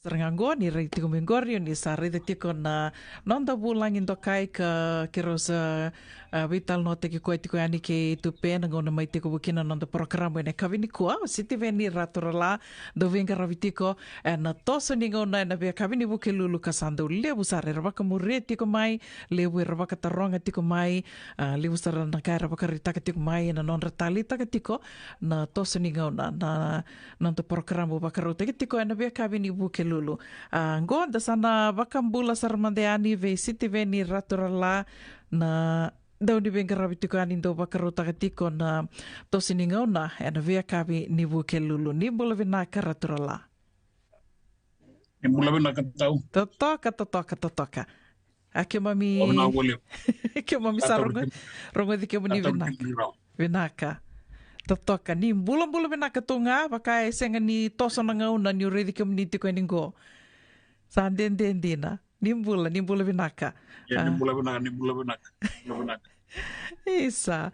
Sarangangoni rai tiko mengori ni sa rai tiko na nonda bulang indo kai ka kirosa vital no te ki koe tiko ani ke tu pena ngona mai tiko bukina nonda programa ne kavini kua siti veni ratora la do venga ravitiko na toso ni ngona na be kavini buke lulu kasando lebu sare ravaka mure tiko mai lebu ravaka taronga tiko mai lebu sare na kai ravaka ritaka tiko mai na non ratali taka tiko na toso ni ngona na nonda programa bakaro tiko na be kavini buke lulu. Ngonda sana vakambula sarmandeani ve siti veni ratura la na dauni venga ravitiko ani do vakarota tiko na tosini ngauna na vea kavi ni vuke lulu ni bula vinaka ratura la. Ni bula vinaka tau. Totoka. Ake mami ke mami sarunga rongo di ke muni vinaka. Totoka ni bula vinaka tunga vakai senga ni toso na ngauna ni uredi ke muni tiko ningo. Sandendendina. Nimbula vinaka. Ya, nimbula vinaka. Isa.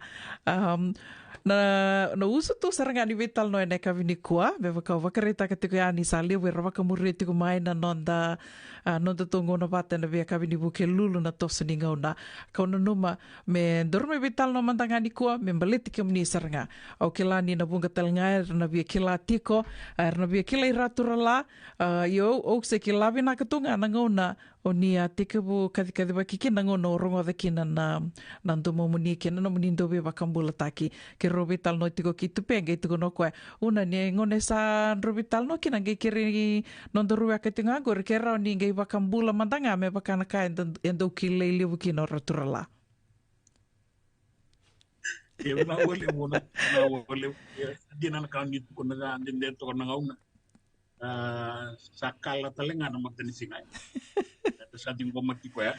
Na uso tu sarangani vital no ene kavini kua. Beva kau vakareta ka tiko yani sa liwe ravaka muri tiko mai na nonda tongo na vata na vea kavini buke lulu na tosa ni ngauna. Kau na numa me dorme vital no mantangani kua me mbaliti ke mni saranga. Au kila ni na bunga talinga na vea kila tiko. Na vea kila iratura la. Yo au se kila vina katunga na ngauna. O ni a tika bu kathi waki kina ngono rongo da kina na ndomo muni kina na muni ndobe wakambula taki ke robital no tiko ki tupenga ituko no koe una ni ngone sa robital no kina nge kiri nondo ruwa ka tinga gore ke rao ni nge wakambula mandanga me wakana ka endo ki leili wuki no raturala. Ya na wole dina na kami tuko na ndende to na ngauna. Sakala talenga na matani singai. Sa ting komati ko ya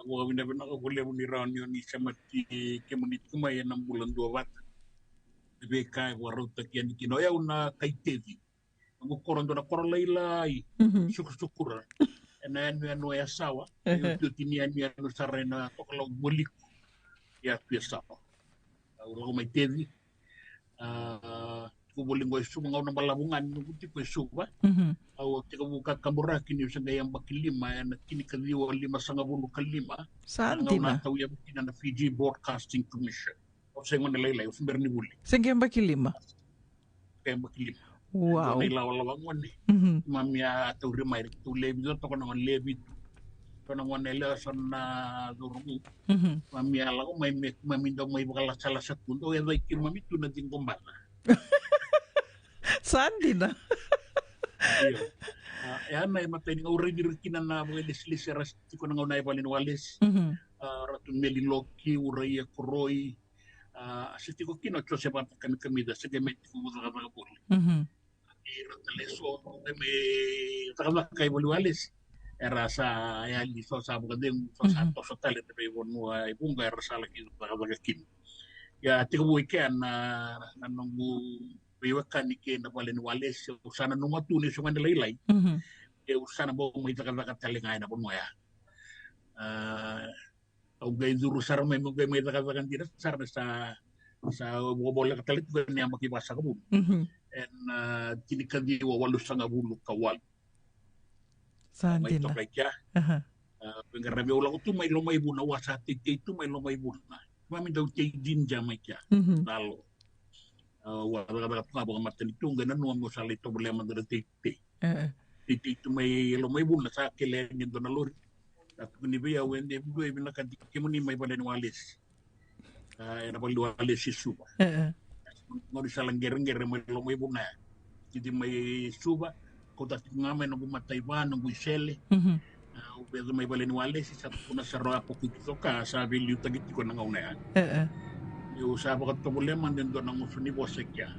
wa bina ko le buni rauni ni samati ke muni kuma ya 6 bulan 2 wat be kai wa rota ki ni kino ya una kaitevi ngo korondo na korolailai syukur enu ya sawa tu tini anu anu sarena to kalau bolik ya biasa ulo mai tevi ko boling go su ngau na balabungan no tipo suba au tika buka kamura kini usanga yang bakilima ya kini kaliwa 5.5 kalima santina tau ya bukina na Fiji Broadcasting Commission o sengon lelai usumber ni buli sengem bakilima wow nei lawa ngone mamia tau remai tu lebi to kono lebi kono ngone le sonna durmu mamia la ko mai mamindo mai bakala sala sekundo ya dai mami tu na tingombala Sandina. Ya na matay nga already rikina na mga lislis ras ko nang unay palin walis. Ratu meliloki uraya kuroi. Siti ko kino cho se pat kan kamida se gemet ko mo ka mga puli. Rataleso me takala kay walis. Era sa ya liso sa bugdem sa to sa tale te wonu ay bunga era sa laki ka kin. Ya tiko weekend na nanong Iwakan ni ke na pala ni Wales usana nunga tunis yung manilay usana bo mo itaka talingay na po mo ya au gay duru sar may mo gay may taka tira sar sa bobola katalit ko niya makibasa ka po and tinikan di walo sa ngabulok kawal Sandina may tokay kya pengarami ulang ko may lumay buna wasa itu may lumay buna mami daw din jamay kya lalo wala nga matani tunga na nuam mo sa lito problema da titi itu may buna sa kile nindo na lori at kunibiya wende buwe binaka kimuni may balen walis na balen walis si suba ngori sa lang gereng may lumay buna hindi may suba ko dati nga may nabumatay ba nang buisele ubedo may balen walis sa kuna sa roa po kito ka sa bilyo tagit ko nang una yung usapa ka problema din doon ang uso ni Bosek ya.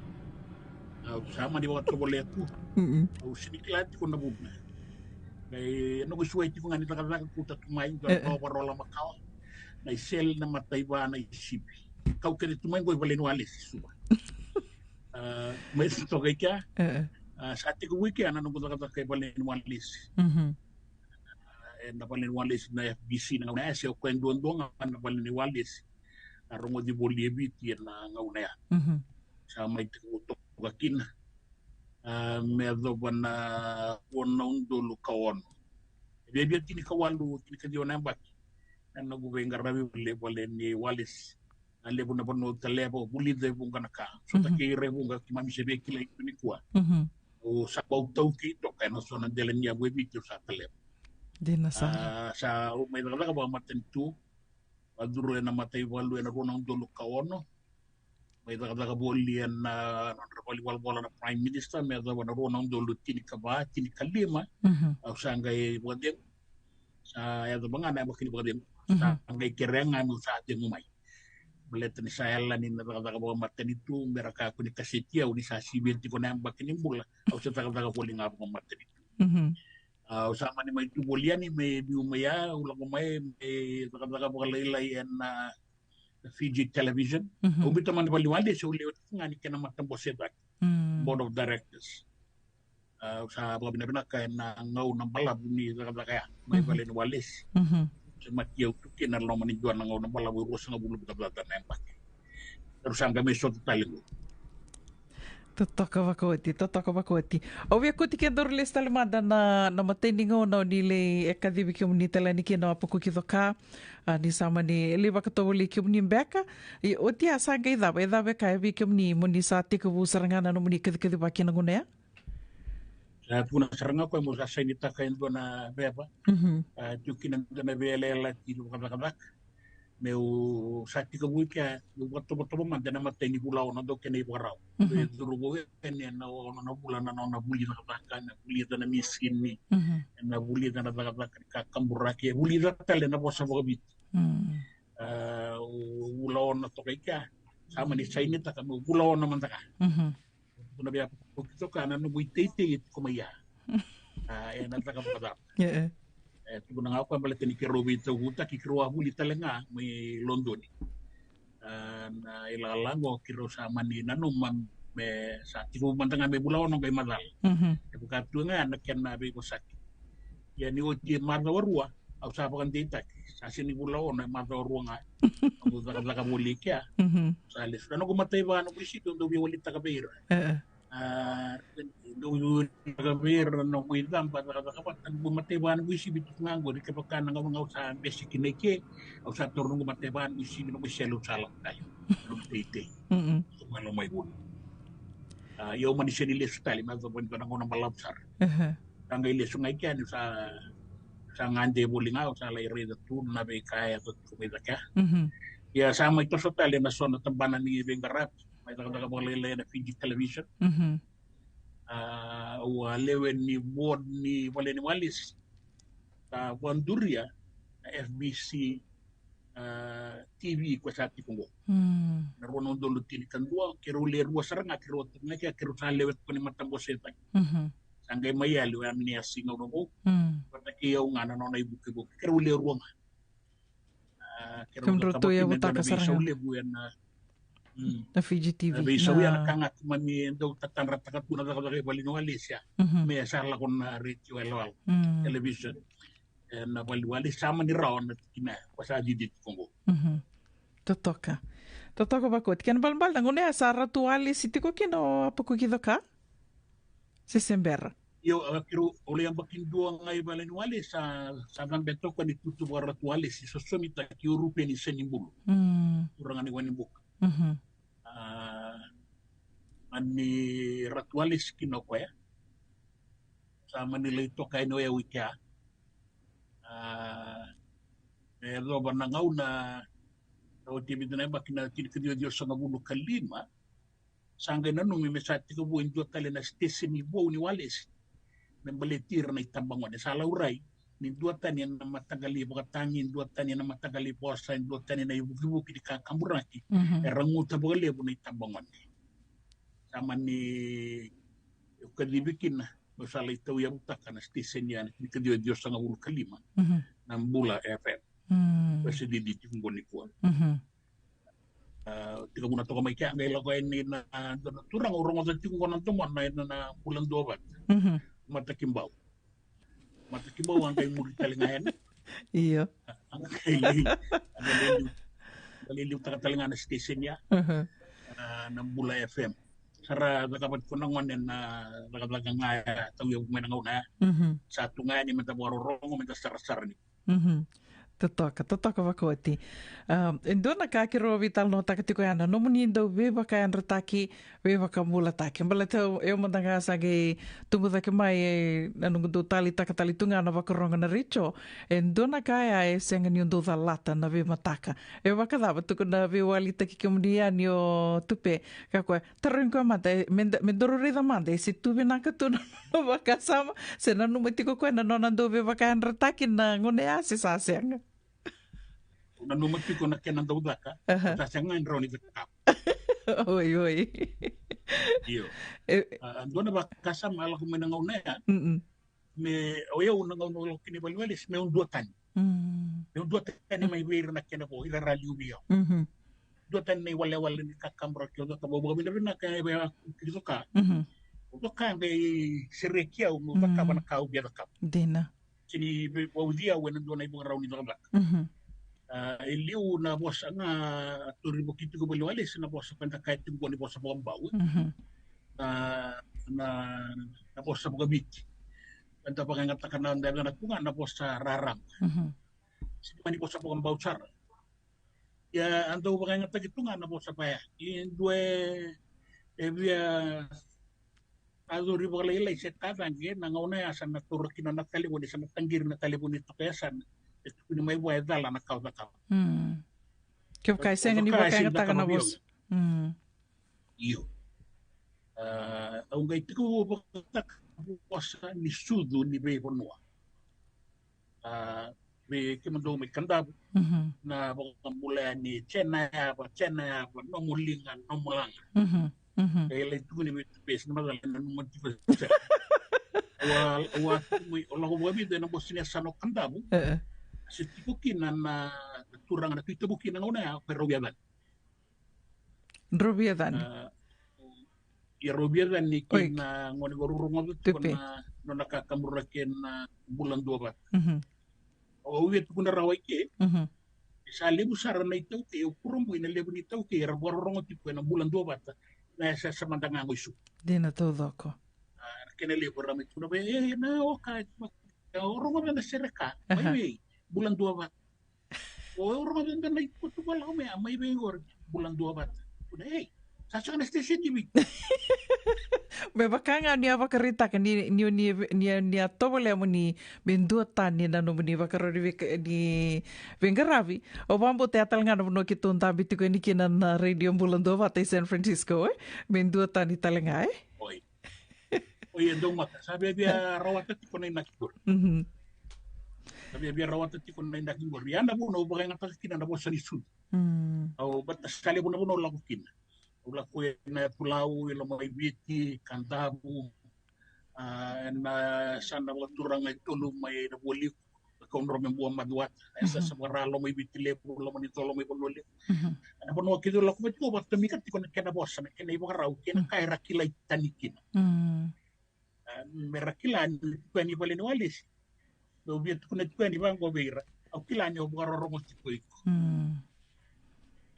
Usama di wakat kaboleto. Sinikilati ko na bubna. Kaya ano gusto ko nga nila kakakuta tumayin doon ako parola makaw. Na isel na matay ba na isipi. Kau kaya tumayin ko ibalin walis. May ito kay kya. Sa ati ko wiki ano ko kata kay balin walis. Na balin walis na FBC na nga siya ko yung doon na balin walis. Arungo di Bolivia na ngauna ya. Sa may tutok kakin medho bana wona undolu kawono bebe tini kawalu tini kadiona mbaki na guve ngarabi wale ni walis ale buna bano talebo bulide bunga naka so taki rebunga kimami sebe kila ni kwa o sa bau ki to kana so na delen ya webi to sa talebo dina sa sa o mai daga ba maten tu aduru na matai walu na rona undolu kawono mai daga boli na boli wal bola na prime minister me daga na rona undolu tini kaba tini kalima au sanga e bodem sa ya banga na bakini bodem sa ngai kerenga mu sa te mai belet ni saya la ni daga ba maten itu mereka ku ni kasetia uni sa sibenti ko na bakini mula au sa daga boli ngab ko maten itu sama ni mai tu boliani me biu maya ulang mai daga ba lai na Fiji Television. Ubi teman bali wali so lewat ngani kena matam bosetak board of directors. Sa bina kaya na ngau na balab ni kaya may bali ni walis. Semat yau tu kena lo mani juan ngau na balab urus ngabulu betul-betul nempak. Terus ang kami so talingo. Totoka wakoti. Ovia kuti ke dorle stalemada na mateningo na nile ekadivi ki umni talani ki na apuku ki doka ni sama ni liva ka towli ki umni beka i otia sanga idha beka evi ki umni muni sa tika bu sarangana no muni kadi baki na gunea Sa puna saranga ko mo sa ni takain do na beba tukina na belela ti do kada meu sati ka buika boto mandana mateni pulau na do kene ibarau duru go ene na bulan na buli na baka na buli na miskin ni na buli na baka ka kambura ke buli na tele na bosa bo bit ulau na to ka sama ni saini ta ka ulau na mandaka kuna bia ko kana no buitete ko maya na ta ka baka tu na ngau balik ni kero bito huta ki kero abuli talenga mi London na ilalango kero sama ni nanu me sa tiku mantanga me bulau no kai madal buka tu nga na ken na be ko sakit ya ni o ti marna warua au sa pakan tita sa sini bulau no marna warua nga au da ka boli kya sa les no ko matay ba no bisito do bi wali ta ka beira do gabir no kuidam pada kapatan bumateban wisi bitu nganggo di kepekan ngau sa basic neke au sa turun bumateban wisi no selu salam tayo no tete malo mai bun yo manisya ni les tali ma zo bon ngona malapsar tangay les sungai kan sa ngande boling au sa lai reda tur na be kaya to kumita ka ya sama ito sa tali na sona tambanan ni bengarap may daga boleh na Fiji Television walewe ni board ni wale ni walis Wanduria FBC TV ko sa tikungo narono dolo tin kandua kero le ruwa saranga kero tnga kero sa lewet ko ni matambo seta sangay mayali wa ni asinga no pata kiyo nga no na ibuke bo kero le ruwa kero to ya butaka saranga na Fiji TV bisa na kanga mami do tatang ratakat puna daga bali no Malaysia me sala kon radio elwal television na bali wali sama ni raon na kina wasa didit kongo totoka bakot ken balbal ngone sa ratuali sitiko kino apa ko kidoka Sesembera yo kiro ole yang bakin dua ngai bali no wali sa gambeto ko ni tutu ratuali si sosomita ki Europe ni senimbulu urang ni wani buk ani ratualis kinoko ya sama nilai to kay no ya wika do banangau na o tibi na bakina kini dio sa ngabulu kalima sangay na nung mesati ko buin do tale na station ni bo ni wales na baletir na itambangon sa lauray ni duatan yan na matagali bakatangin duatan yan na matagali posa duatan yan na ibuki di kakamburaki ranguta bagale po na itambangon sama ni kadibikin na masala ito yung utaka na station yan ni kadio Diyos ang ulo kalima ng Bula FM kasi diditi kong gunikuan tiga muna to kamay kaya ngayon ko ni na turang urong sa tingko ng tuman na bulan dobat matakimbaw ang kayo muli talingayan. Iyo. Ang kaliliw takatalingan na station niya ng Bula FM. Sara dapat ko nang wanen na dagat nga tau yung menangauna. Satu nga ni menta bororong menta sar-sar ni. Totoka wakoti. Ndona kakiro vital no takatiko yana no munindo veva ka andra taki veva ka mula taki. Mbala tau eu mandanga sage tumuda ke mai nanungu do tali takatali tunga na wakaronga na richo. Ndona kaya e senga ni ndo lata na veva taka. E wakadava tuku na veva ali taki ke munia ni o tupe. Kakwa tarin ko mata mendoro rida manda si tuve na katuna no wakasama se nanu matiko ko na nona do veva ka andra taki na ngone ase sa senga. Na numati ko na kenan daw daka. Sa nga nro ni kap. Oi. Iyo. Ando na ba kasama ala ko menangauna ya. Me oyo nangauna ko kini balwalis me un duatan. Me un duatan ni may wir na kena po ila rally ubiyo. Duatan ni wala ni kakambro ko do tabo bo mina na kay ba kiso ka. Do ka be serekia mo baka ba na ka ubiya ka. Dina. Sini bo dia wen do na ibong raw ni do ba. Iliu na bos nga turi mo kiti ko balwalis na bos panta kahit yung ni bos sa bambao na bos sa bugabit panta pagangata ka na dahil na kunga na bos sa rarang sino man ni bos sa bambao char ya ando pagangata gitu nga na bos sa paya in due via azuri bagalay set kadang na ngauna ya sa naturakin na natalibon sa natanggir na talibon ito kaya san ni may buhay dala na kau. Kaya kaya ni buhay kaya taga na bos. Iyo. Ang gaiti ko bakit bos ni sudo ni Bebo Noa. May kimandong may kandab na bakit mula ni Chena ya ba no mulingan no mulang. Kaya lang ito ni may tupes na magalan na naman ito. Wa muy olang wabi de na bos ni sanok kandab. Setibukin na turang na tubukin na una pero Robiadan. Ya Robiadan ni kin na ngoni gorurungo to na no nakakamuraken na bulan 2 ba. O wet ko na rawai ke. Sa lebu sara na ito ke kurong mo na lebu nito ke gorurungo tipo na bulan 2 ba na sa samandang ngo isu. Dina todo ko. Kena lebu ramit ko na ba na okay. Orungo na sereka. May bulan 2 ba. Orang na ikut wala ko may bengor bulan 2 ba. Hey, sasa na station TV. Beba kanga ni apa kerita kan ni atau boleh muni bendua tani na no muni bakar di Vengaravi. O bambo te atal ngana no kitun tabi tiko ni kinan na radio bulan 2 ba San Francisco bendua tani talenga Oi dong mata sabi biya rawat tiko na nakikur. Sabi biya rawat tiko na nakikur. Yanda mo no bagay nga takikin na bosa ni sud. Au batas sekali pun no lakukin. Ula ko na pulau ilo may biti kantabu na sana wa turang ay tulong may nabuli ko ro men buang maduat sa samara lo may biti le lo man ito lo may bonoli. Ana pono kido la ko ko bat mikat ko na kena bosa na kena ibo raw kena kay rakilay tanikin. Merakilan ko ni balen walis. Do biet ko na ko ni bang go beira. Au kilan yo bo ro mo tipo iko.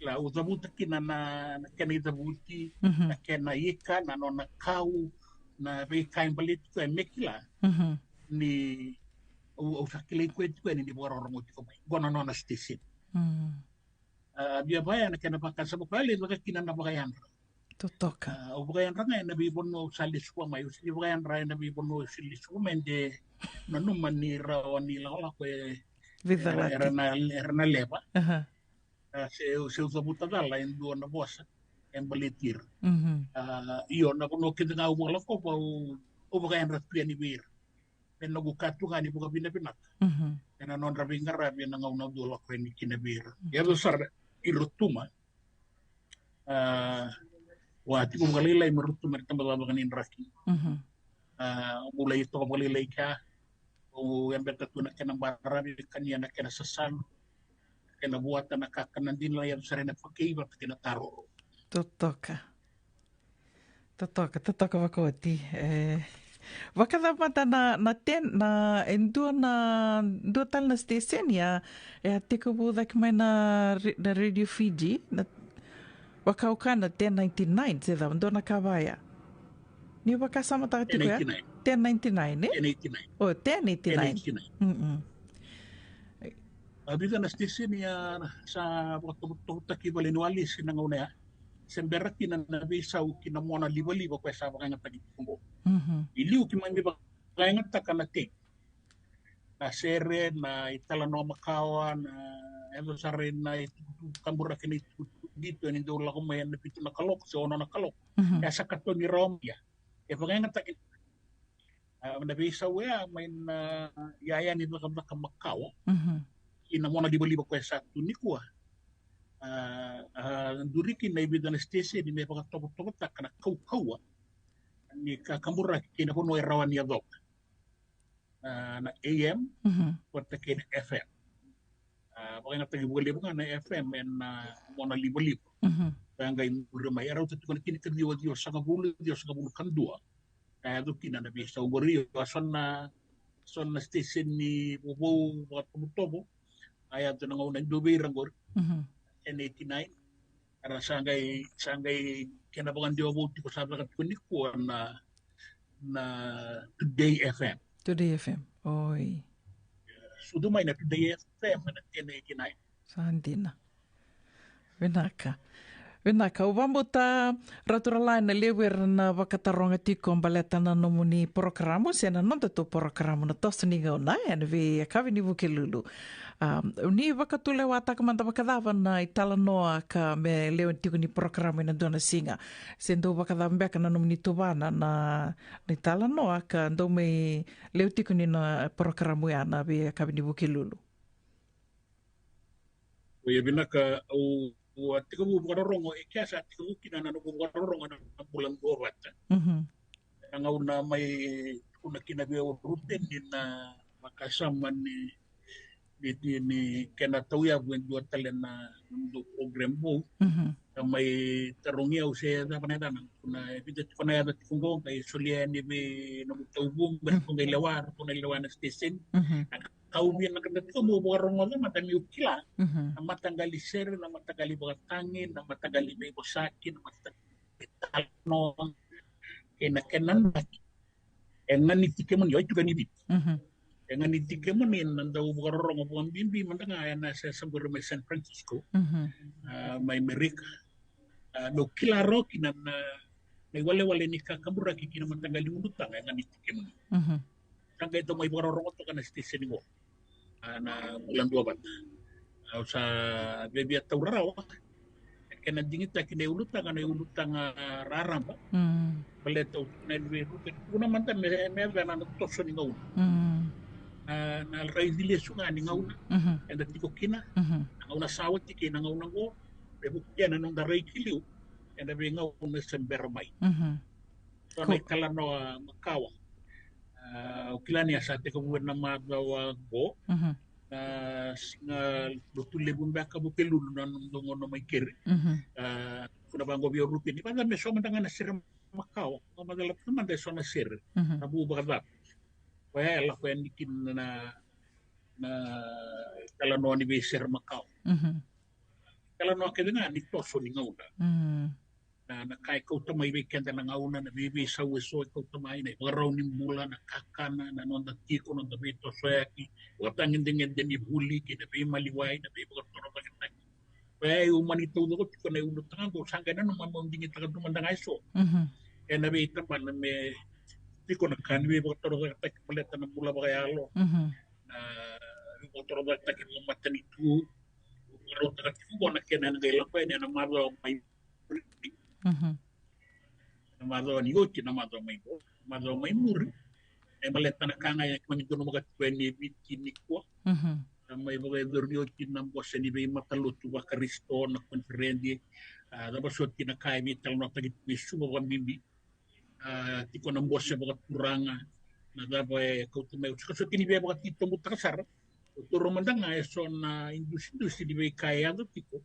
La utabuta kina na kena itabuti na kena ika na nona kau na reka yang balit ko mekila ni o sakile ko ni di boro mo ko gona nona stisit biya baya na kena pakan sa bukali baka kina na bakayan Tutoka o bakayan ra na bi bonno salis ko may usili bakayan ra na bi bonno salis ko mende nanuman ni raw ni la ko era na leba se usabuta dala en do na bosa en balitir iyo na kuno kita nga umala ko pa o baka en ratpia ni bir en nagu katu nga ni buka pinapinak en anon rabing ngarabi na nga unang dula ko ni kinabir ya besar irutuma wati ko magalilay marutuma rin tambala bakanin raki mulai ito magalilay ka o yang berkatunak ka ng barabi kanya na kinasasal kena buat na kakanan din lang yan sa rin na pagkaibat kinataro. Totoka wakoti. Wakala mata na endua na dua tal na station ya tiko budak may na radio Fiji Wakaukana 1099 se da ndona kawaya. Ni wakasama takatiko ya? 1099 eh? 1089. Oh, 1089. 1089. Abida na station ya sa waktu kibali wali sinangauna ya. Sembera kina nabi sa kina mona liba kwa sa baka ngata gitungo. Iliu kimandi baka ngata kana te. Na sere na itala no makawa na elo sare na kambura kini dito ni do la kuma na pitu na kalok so na kalok. Ya sakato ni Romia. E baka ngata nabi sa wa main yaya ni baka makawa. Ina mona liba kwa sa tunikwa. Duriki na ibida na stese di me baka topo takana kau ni kambura kina hono rawan ya dok na AM wata kina FM baka na tagi bugalibo na FM na mona libo banga imure mai arau tu kini kini dio sanga bulu kandua kaya do kina na bisa ugori sonna stese ni bobo baka topo aya tu ngau na dobe rangor 1089 karena sangai kena bukan dia buat ko sabi kat kunik ko na Today FM. Today FM. Oi. Sudu may na Today FM na 1089. Sandina. Vinaka, o vambuta raturalaina lewer na wakataronga tiko mbaletana no muni programo sena nonta to programo na tosu ni ngau na ve kavini vukelulu. Ni wakatule wataka manta wakadava na itala noa ka me leo tiko ni programo na dona singa. Sendo wakadava mbeka na no muni tubana na itala noa ka ndo me leo tiko ni na programo ya na ve kavini vukelulu. Oye vinaka o tika bu borongo e kiasa tika bu kina na bu borongo na bulan go wata nga una mai kuna kina be o ruten ni na makasama ni kena tau ya bu dua talena do program bu mai tarungia o se da paneda na kuna evita kuna ya tikungo kai solia ni be no tau bu kuna lewan station kau biar nak kena temu borong orang mata miukila, nama tanggali ser, nama tanggali beratangin, nama tanggali bebosaki, nama tanggali no, kenan engan itikemun yo juga ni bit, engan itikemun ni nanda borong orang bimbi mantanga ayana saya sembur mai San Francisco, mai Amerika, no kilaro kinan na wale nikah kabura kikina mantanggali undutang engan itikemun, tangga itu mai borong tu kan station ni na bulan 2 sa bebi atau rawa kena dingita kene ulutang raram ba baleto na be kuna manta me na toso ni ngau na raidile sunga ni ngau enda tiko kina ngau na sawat tiki na ngau ngo be bukena nang darai kiliu enda be ngau na sember mai so na kala no makawa ukilani asate ko na magawa go na lutule bumba ka bukelu na ndongo no maikere kuna bango bio rutin ni panda me so mandanga na sir makawa no madala puma de so na sir na bu bagada wa la ko endikin na kala no ni be sir makawa kala no ke na ni toso ni ngauda na kai ko to mai weekend na ngauna na bibi sa weso ko to mai na barau ni mula na kakana na nonda tiko nonda beto soyaki watangin dengan deni huli ki na bi maliwai na bi ko to ba kita pe humanito do ko na ulo tango sanga na no mamong dingin taga dumandang aiso na bi tapan na me tiko na kan bi ko to ba kita paleta na mula ba yalo na ko to ba kita ki matan itu ro taga tiko na kenan ga lakwai na maro mai Namado ni yoki namado mai muri maleta na kanga ya kimangito no magat kweni bitini ko mai bagay doryoki nam bosse ni be matalutu wa karisto na konferendi da basot kina kai vital no tagit bisu ba bimbi tiko nam bosse bagat kuranga na da bay ko tume so kini be bagat tito mutakasar turo mandanga so na industri di be kaya do tiko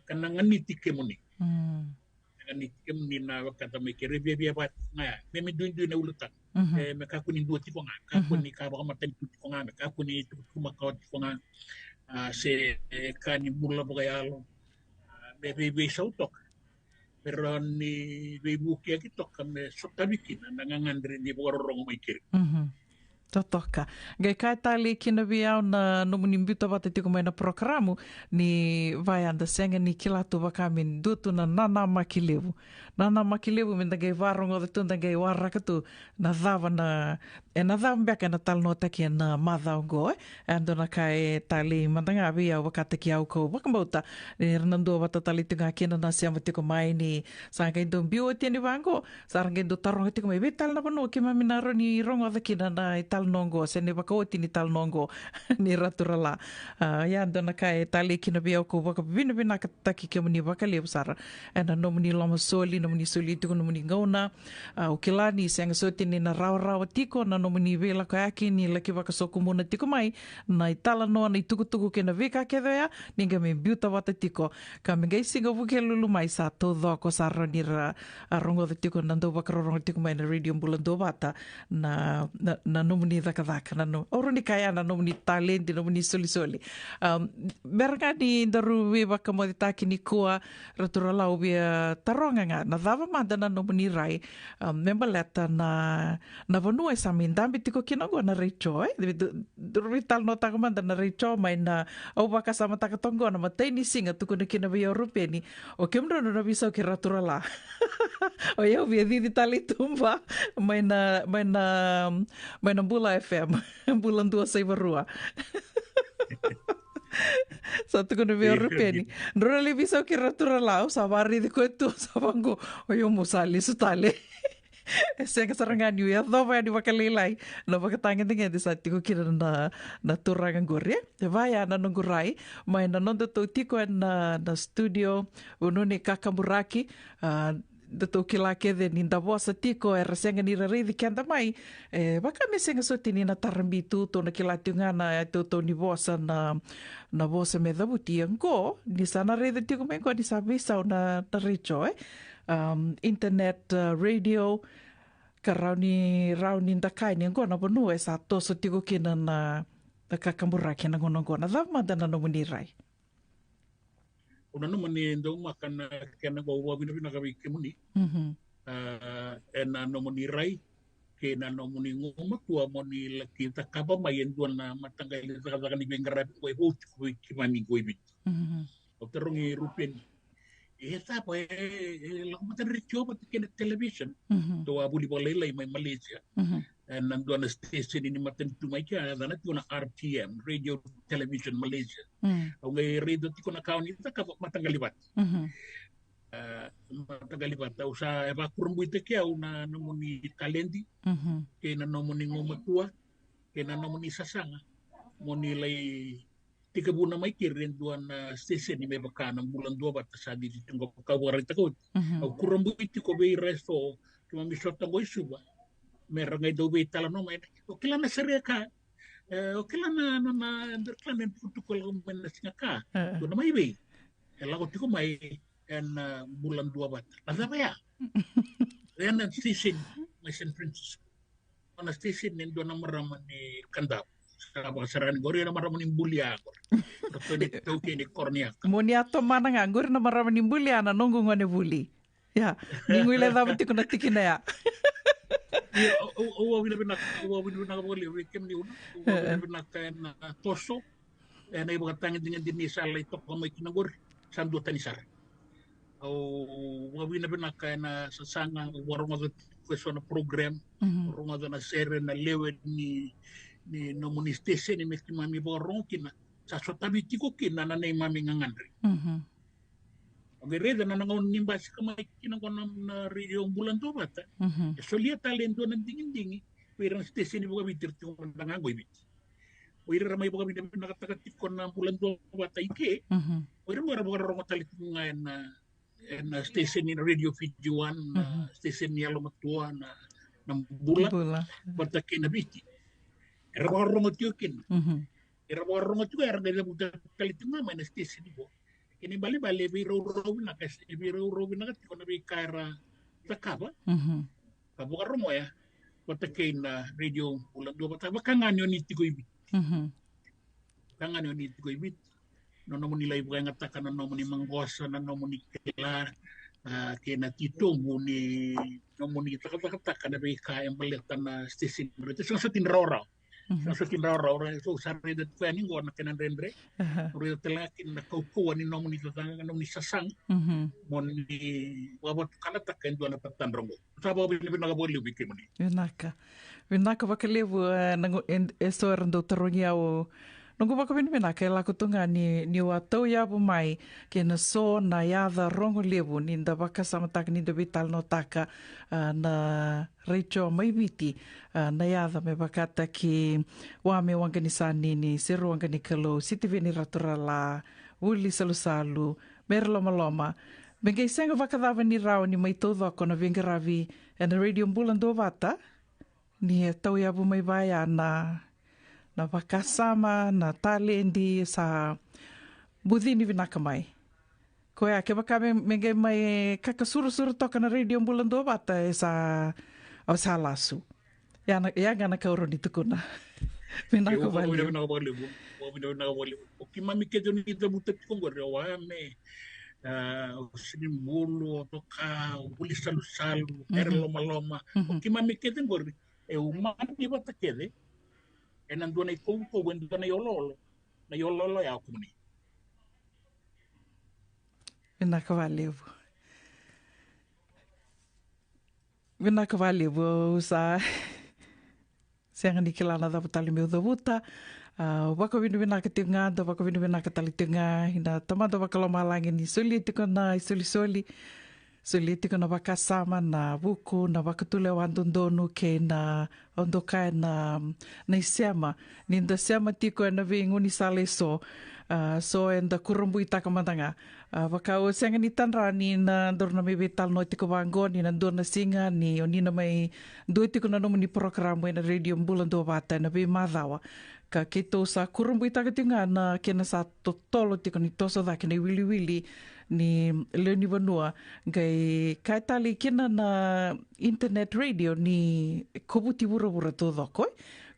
kanangan ni tikemoni ni kemni na wakata me kere bia bat na me dun na ulutan me ka kunin do ti konga ka kuni ka ba maten ti konga ka kuni tu kuma ka ti konga se ka ni mulla ba yalo be sautok pero ni ribuki aki toka me sotabiki na nangangandri di bukarorong mai kiri. Totoka. Gai kai tali kina viau na nomuni mbuta wate tiko mai na programo ni vai anda senga ni kilatu wakamin dutu na nana makilevu. Nana makilevu minda gai warongo de tunda gai warakatu na dhawa na na dhawa mbeka na talno taki na madhao go ando na kai tali mandanga viau wakataki au ko wakamauta ni renando wata tali tunga kina na siama tiko mai ni sanga indo mbiu tiani wango saranga indo taronga tiko mai betal na pano ki mamina roni rongo da kina na talnongo se ne wakaoti ni talnongo ni raturala ya ando na kai tali kina viau ko wakapivina vina kataki ke muni wakale usara ena no muni lama soli no muni soli tiko no muni ngauna o kilani se anga soti ni na rawa tiko na no muni vela ko aki ni laki wakasoku muna tiko mai na itala noa na itukutuku ke na vika ke doya ninga me biuta wata tiko ka me gai singa wuke lulu mai sa to ko sa roni ra rongo de tiko na ndo wakarorongo tiko mai na radio mbulando wata na no muni dhaka na no oro ni kaya na no muni talenti no muni soli merga ni daru we wakamodi taki ni kua ratura lau bia taronga nga na dhava manda na no muni rai memba leta na vanua sa mindambi tiko kinongo na reicho rital no taka manda na reicho mai na au waka sama taka tongo na matai ni singa tuku na kina bia rupeni o kemro no bisa ki ratura la o eu bia didi tali tumba mai na Bula FM bulan 2 sai barua satu kono veo rupeni ndora le bisa ki ratura lao savari de koetu sabango o yo musali sutale senga sarangani ya dova ni wakalelai no wakatanga dinga de satiko kira na turanga gore vai ana nongurai mai na nondo to tiko na studio unone kakamuraki da tau ki la kede ni da bosa tiko e rasenga ni raridi ki anda mai waka me senga soti ni na tarambi tu tona ki la tiungana e tau ni bosa na bosa me dabuti ngo ni sana rede tiko me ngo ni sa visa na richo internet radio ka rauni da kai ni ngo na bonu e sa toso tiko ki na kakamura ki na ngono ngona da madana no muni rai una no mani ndo makana kena go wa bina bina kabi kemuni ena no mani rai ke na no mani ngoma tua mani laki ta kaba mai ndo na matanga ile ta ka ni bengara ko ho ko ki mami ko ibi o terongi rupen e ta po lo mata richo pat ke television to abuli bolela mai Malaysia and ndo na station ni maten tu mai ka na tu na RTM Radio Television Malaysia au ngai radio tiko na kauni ta ka matangalibat matangalibat au sa e ba kurumbuite ke au na nomoni talenti ke na nomoni ngomatua ke na nomoni sasanga moni lai tika buna mai kiren duan station ni me bakana bulan 2 bata sa di tunggo ka warita ko au kurumbuite ko be resto kuma mi shota go isuba merangai dobe tala no mai o kila na sereka o kila na derklan putu ko men singa ka to na mai be ela ko tiko mai en bulan 2 bat la ba ya en station mai San Francisco ona station nen do na marama ni kanda ba saran gori na marama ni bulia ko to ni to ke ni kornia monia to mana nganggur na marama ni bulia na nongo ngone buli ya ningu ile da tiko na tikina ya o wina bina boli kem ni una bina na toso e na iba tangin dengan dini sala ito pa mai kinagor sandu tanisar o wina bina na sasanga warung ada question program warung ada na sere na lewe ni nomuni station ni mesti mami borong kina sa sotabi tiko kina na nei mami ngangandri Ogere na nangon nimba si kamay kinang na radio bulan to bata. So liya talento ng dingin-dingi. Pero ang station ni mga bitir yung nangangoy bit. O ira may mga bitir nakatagatik ko na bulan to bata ike. O ira mga mga talit nga na station ni radio video one, station ni Alamatua na bulan. Bata kinabiti. Ira mga rongot yukin. Ira mga rongot yukin. Ira mga talit nga may na station ni bo. Kini bali biro na kasi biro na kasi kung nabi kara takaba kabuka romo ya patakin na radio ulang dua bata bakangan yon iti ko ibit kangan yon iti ko ibit no nila ibu ngatakan no ni manggosa na no ni kila kena titongo ni nomoni taka na bika yang balitan na station berarti sa tinrora sa tinrora so sarre de twani ngona kenan rendre uri telakin na kau ni nomoni tatanga nomoni sasang mon ni wabot kana taken do na patandrongo sa ba bin na boli bikimani Vinaka wakalevu nangu eso rando tarongi au nungu waka vinaka e lako tunga ni wa tau yabu mai ke na so na yada rongo levu ni nda waka samataka ni nda vital no taka na Rachel Maiviti na yada me wakata ki wame wangani ni seru wangani kalo sitiveni ratura la uli salu mera loma Bengai senga wakadawa ni rao ni mai tau wako na vengaravi na radio mbulan do vata ni tau yabu mai vai na wakasama na talendi sa budini vinaka mai. Koe a ke waka menge mai kakasuru toka na radio mbulan do vata o sa lasu. Ia ngana kauro ni tukuna. Vinaka vali. O ki mami ke joni ita mutet kongore o ame. Sinimbulu, toka, uli salu, era loma. O ki mami ke tengori. E umani bata kede. E nandua na ikouko, wendua na yololo. Na yololo ya kumuni. Vinaka valevu sa senga ni kilana da patali meu da vuta. Waka vinu vinaka tinga, da waka vinu vinaka tali tinga, hina tamada waka loma langi ni soli tiko na soli. Soli tiko na waka sama na wuku, na waka tule o andondonu ke na ondokai na isiama. Ninda siama tiko e na vinguni sale so enda kurumbu i takamandanga. Waka o senga ni tanra ni na ndorna me vital no tiko wango, ni na ndorna singa, ni o nina mai doi tiko na nomu ni programo e na radio mbulan do vata na vi madhawa. Ka ke tō sa kurumbu i takatinga na kena sa totolo tiko ni toso dake ni wili ni leoni vanua kai kaitali kena na internet radio ni kobuti wura tō dhoko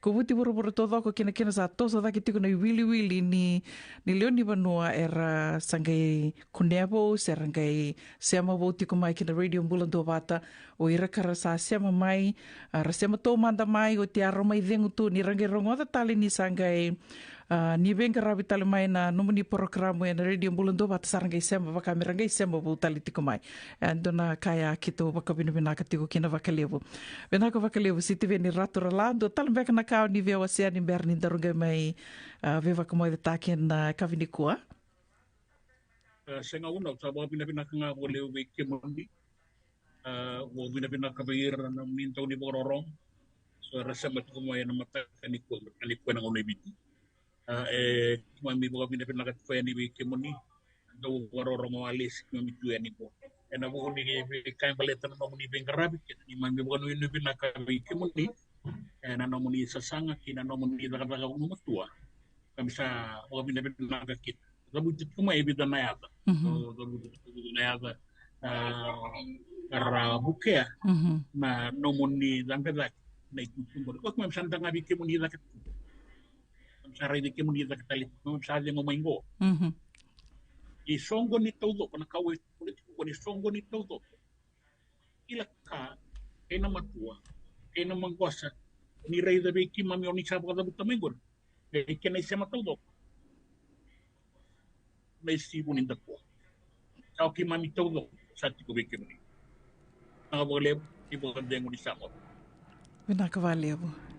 kobuti wura tō dhoko kena sa toso dake tiko ni wili ni leoni vanua era sangai kunevo serangai sema wo tiko mai kena radio mbulan tō vata o irakara sa sema mai ra sema tō manda mai o te aro mai dhengu tu ni rangi rongoda tali ni sangai ni venga ravi tali mai na numuni programo e na radio mbulan do vata sarangai sema wakamerangai sema wo tali tiko mai andona kaya kito wakavinu vinaka tiko kina wakalevu vinaka wakalevu siti veni ratura lando tali veka na kao ni vea wasea ni berni darunga mai ve wakamoe take na kavini kua senga una sababu vinaka nga wale wiki mundi wo vinaka veira na minta uni bororong so rasa matu moe na mata ni ko na ngone biti mami boka pinaka tfaya ni wiki muni do warorong alis mami tuya ni po ena bo ni kain baleta na muni bengarabi ni mami boka ni pinaka wiki muni ena no muni sasanga kina no muni daga no matua kami sa boka pinaka kit dabu tit kuma ibida na yata dabu tit na yata ara bukea na no muni danga na ikutumbo ko kami sandanga wiki muni daga sarai de kemu dia kali no saja mo maingo i songo ni todo kana kawe politiko ko ni songo ni todo ila ka ena matua ena mangwasa ni rei de beki mami oni sabu da buta mengon e que nei sema todo nei si buninda ko sao ki mami todo sati ko beki mani abo le ibo dengo ni samo vinaka valevo